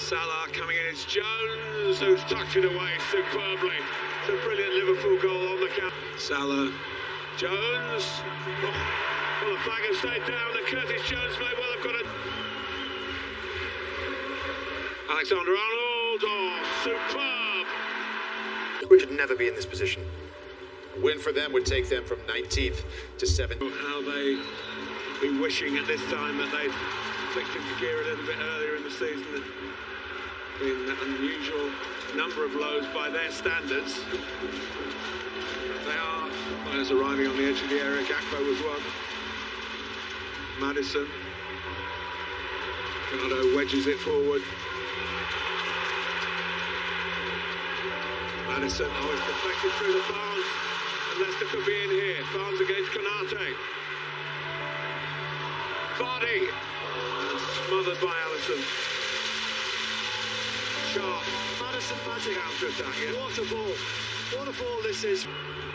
Salah coming in, it's Jones who's tucked it away superbly. It's a brilliant Liverpool goal on the count. Salah, Jones. Oh, well, the flag has stayed down, and Curtis Jones may well have got it. Alexander-Arnold, oh, superb. We should never be in this position. A win for them would take them from 19th to 7th. How they be wishing at this time that they'd clicked into gear a little bit earlier in the season. Been an unusual number of lows by their standards. They are. Players arriving on the edge of the area. Gakpo was one. Maddison. Gardo wedges it forward. Maddison, oh, it's deflected through the Barnes. And Leicester could be in here. Barnes against Konate. Vardy. Smothered by Alisson. Sharp. Maddison magic. Counter-attack, yeah. What a ball. What a ball this is.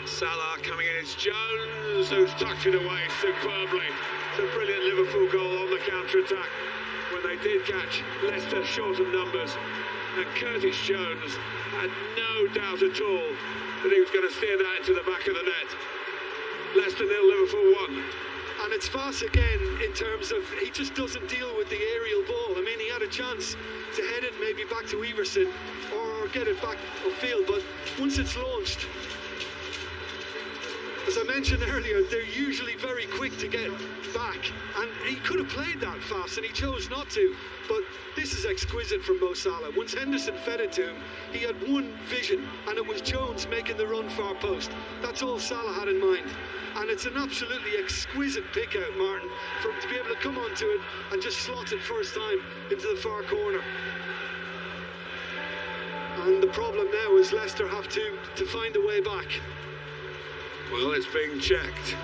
Salah coming in, it's Jones who's tucked it away superbly. It's a brilliant Liverpool goal on the counter-attack when they did catch Leicester short of numbers, and Curtis Jones had no doubt at all that he was going to steer that into the back of the net. Leicester 0, Liverpool 1. And it's fast again in terms of he just doesn't deal with the aerial ball. I mean, he had a chance to head it maybe back to Everson or get it back upfield, but once it's launched, as I mentioned earlier, they're usually very quick to get back, and he could have played that fast and he chose not to. But this is exquisite from Mo Salah. Once Henderson fed it to him, he had one vision, and it was Jones making the run far post. That's all Salah had in mind. And it's an absolutely exquisite pick out, Martin, for him to be able to come onto it and just slot it first time into the far corner. And the problem now is Leicester have to find a way back. Well, it's being checked.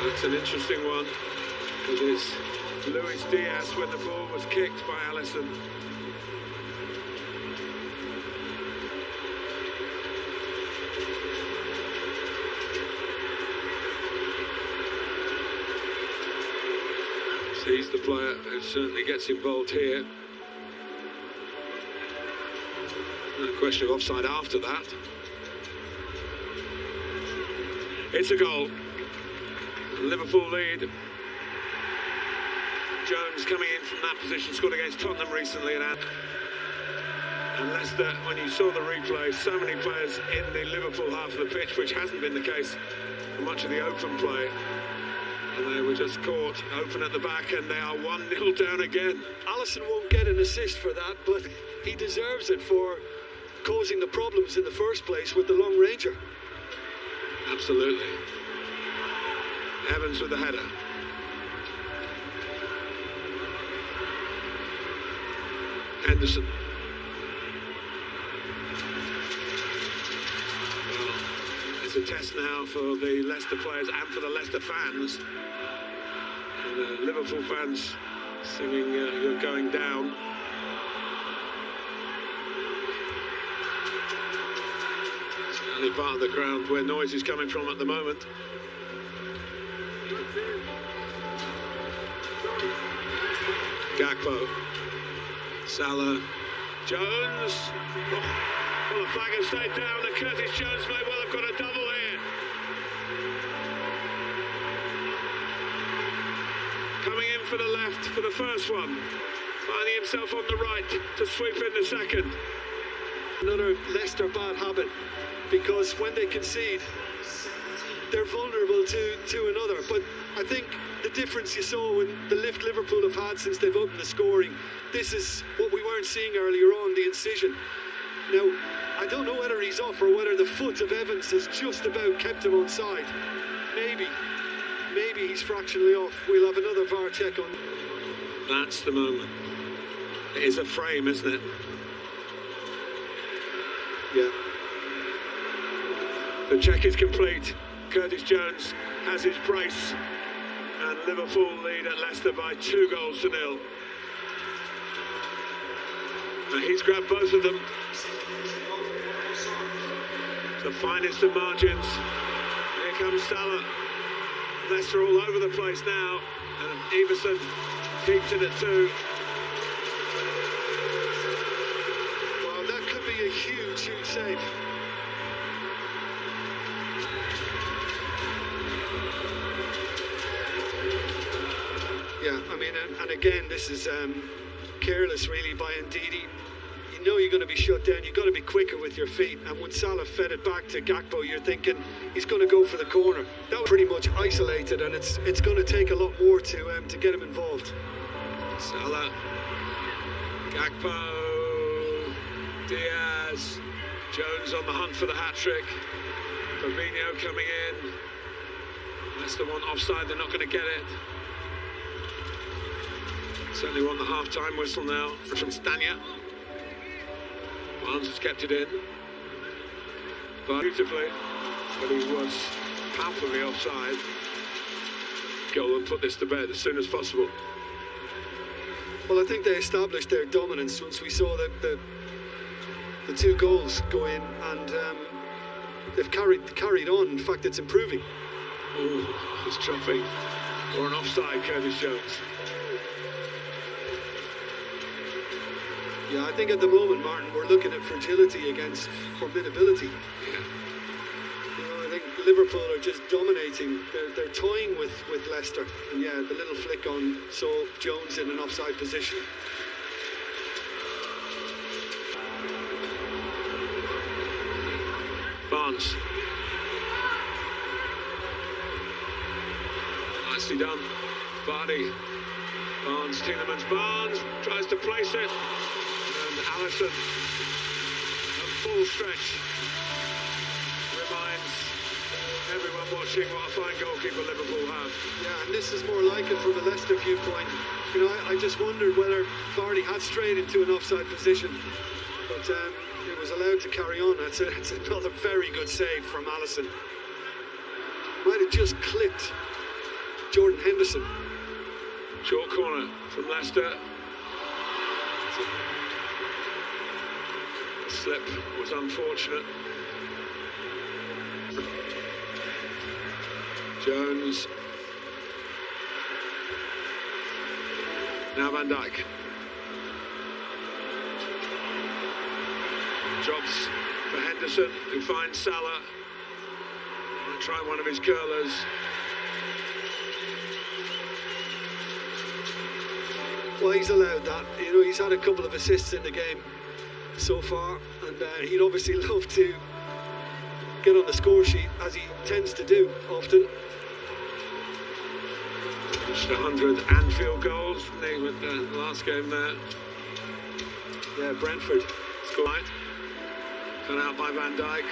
That's an interesting one. It is Luis Diaz when the ball was kicked by Alisson. He's the player who certainly gets involved here. No question of offside after that. It's a goal. Liverpool lead. Jones coming in from that position, scored against Tottenham recently. And Leicester, when you saw the replay, so many players in the Liverpool half of the pitch, which hasn't been the case for much of the open play. And they were just caught open at the back, and they are 1-0 down again. Alisson won't get an assist for that, but he deserves it for causing the problems in the first place with the long ranger. Absolutely. Evans with the header. Henderson. Well, it's a test now for the Leicester players and for the Leicester fans. And the Liverpool fans singing "You're Going Down." Certainly part of the crowd where noise is coming from at the moment. Gakpo. Salah. Jones. Oh, well, the flag has stayed down, and Curtis Jones may well have got a double here. Coming in for the left for the first one. Finding himself on the right to sweep in the second. Another Leicester bad habit, because when they concede, they're vulnerable to another. But I think the difference you saw in the lift Liverpool have had since they've opened the scoring, this is what we weren't seeing earlier on, the incision. Now, I don't know whether he's off or whether the foot of Evans has just about kept him on side. Maybe he's fractionally off. We'll have another VAR check on. That's the moment. It is a frame, isn't it? Yeah. The check is complete. Curtis Jones has his brace, and Liverpool lead at Leicester by 2-0. Now he's grabbed both of them. The finest of margins. Here comes Salah. Leicester all over the place now, and Everson keeps it at 2. a huge, huge save. Yeah, I mean, and again, this is careless really by Ndidi. You know you're going to be shut down. You've got to be quicker with your feet. And when Salah fed it back to Gakpo, you're thinking he's going to go for the corner. That was pretty much isolated, and it's going to take a lot more to get him involved. Salah, Gakpo, Diaz, Jones on the hunt for the hat-trick. Fabinho coming in. That's the one offside, they're not going to get it. Certainly want the half-time whistle now from Stania. Barnes has kept it in. Beautifully, but he was palpably offside. Goal and put this to bed as soon as possible. Well, I think they established their dominance once we saw the two goals go in, and they've carried on. In fact, it's improving. Oh, he's chopping. Or an offside, Curtis Jones. Yeah, I think at the moment, Martin, we're looking at fragility against formidability. Yeah. You know, I think Liverpool are just dominating. They're toying with Leicester. And yeah, the little flick on saw Jones in an offside position. Barnes. Nicely done. Vardy. Barnes, Tielemans, Barnes tries to place it. And Alisson, a full stretch, reminds everyone watching what a fine goalkeeper Liverpool have. Yeah, and this is more like it from a Leicester viewpoint. You know, I just wondered whether Vardy had strayed into an offside position, but it was allowed to carry on. It's another very good save from Alisson. Might have just clipped Jordan Henderson. Short corner from Leicester. The slip was unfortunate. Jones. Now Van Dijk. Drops for Henderson, who finds Salah. Might try one of his curlers. Well, he's allowed that. You know, he's had a couple of assists in the game so far, and he'd obviously love to get on the score sheet, as he tends to do often. Reached 100 Anfield goals, didn't he, with the last game there? Yeah, Brentford. Scored. Cut out by Van Dijk.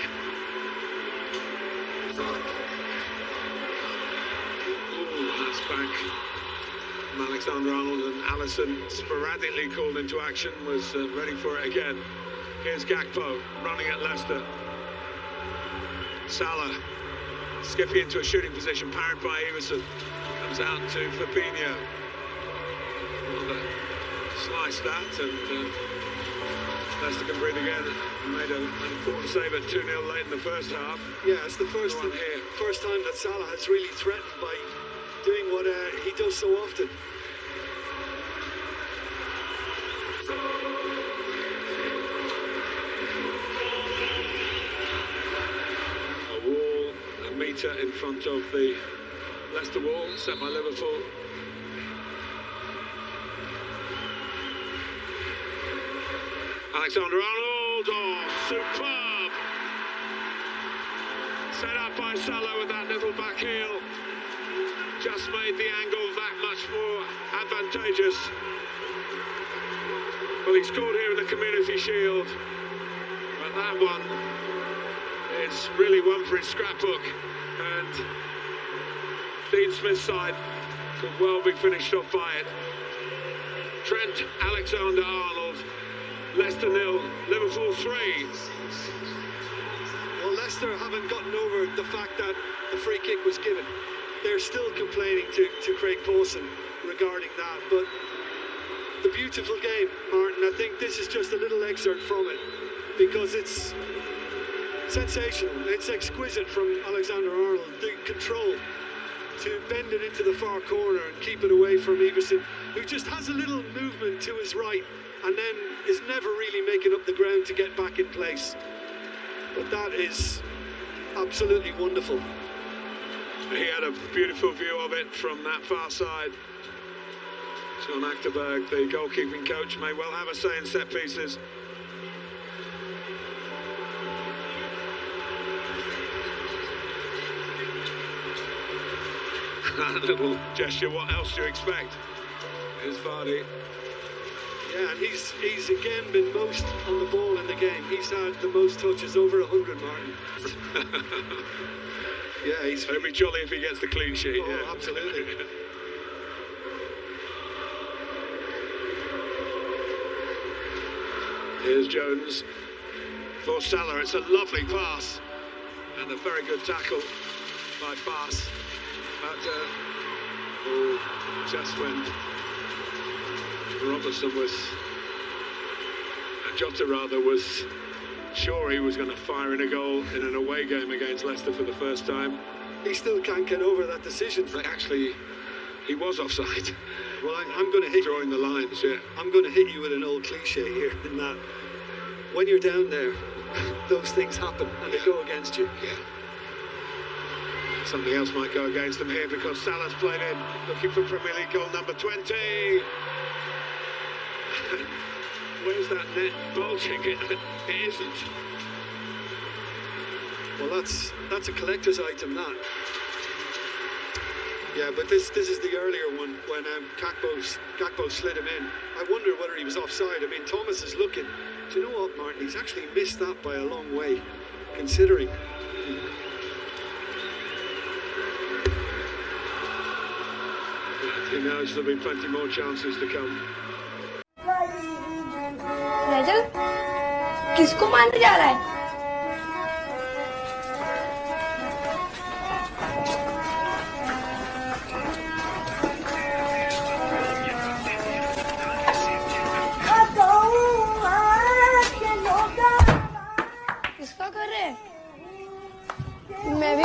Ooh, that's back. Alexander-Arnold and Alisson, sporadically called into action, was ready for it again. Here's Gakpo running at Leicester. Salah skipping into a shooting position, parried by Everson. Comes out to Fabinho. Well, slice that, and Leicester can breathe again. Made an important save at 2-0 late in the first half. Yeah, it's the first time that Salah has really threatened by doing what he does so often. A wall, a metre in front of the Leicester wall, set by Liverpool. Alexander-Arnold, oh, superb! Set up by Salah with that little back heel. Just made the angle that much more advantageous. Well, he scored here in the Community Shield, but that one is really one for his scrapbook, and Dean Smith's side could well be finished off by it. Trent Alexander-Arnold, Leicester 0, Liverpool 3. Well, Leicester haven't gotten over the fact that the free kick was given. They're still complaining to Craig Pawson regarding that, but the beautiful game, Martin, I think this is just a little excerpt from it, because it's sensational, it's exquisite from Alexander-Arnold. The control, to bend it into the far corner and keep it away from Everson, who just has a little movement to his right and then is never really making up the ground to get back in place. But that is absolutely wonderful. He had a beautiful view of it from that far side. John Achterberg, the goalkeeping coach, may well have a say in set pieces. A little gesture, what else do you expect? Here's Vardy. Yeah, and he's again been most on the ball in the game. He's had the most touches, over 100, Martin. Yeah, It'll be jolly if he gets the clean sheet. Oh, yeah. Absolutely. Here's Jones for Salah. It's a lovely pass and a very good tackle by Bass. But just when Robertson was, Jota rather, was sure he was going to fire in a goal in an away game against Leicester for the first time. He still can't get over that decision. But actually, he was offside. Well, I'm going to hit drawing the lines. Yeah, I'm going to hit you with an old cliche here, in that when you're down there, those things happen and they go against you. Yeah. Something else might go against them here because Salah's played in, looking for Premier League goal number 20. Where's that net bulging? It isn't. Well, that's a collector's item, that. Yeah, but this is the earlier one when Gakpo slid him in. I wonder whether he was offside. I mean, Thomas is looking. Do you know what, Martin? He's actually missed that by a long way, considering. He knows there'll be plenty more chances to come. Nasal किसको मारने जा रहा है? किसका कर रहे हैं? मैं भी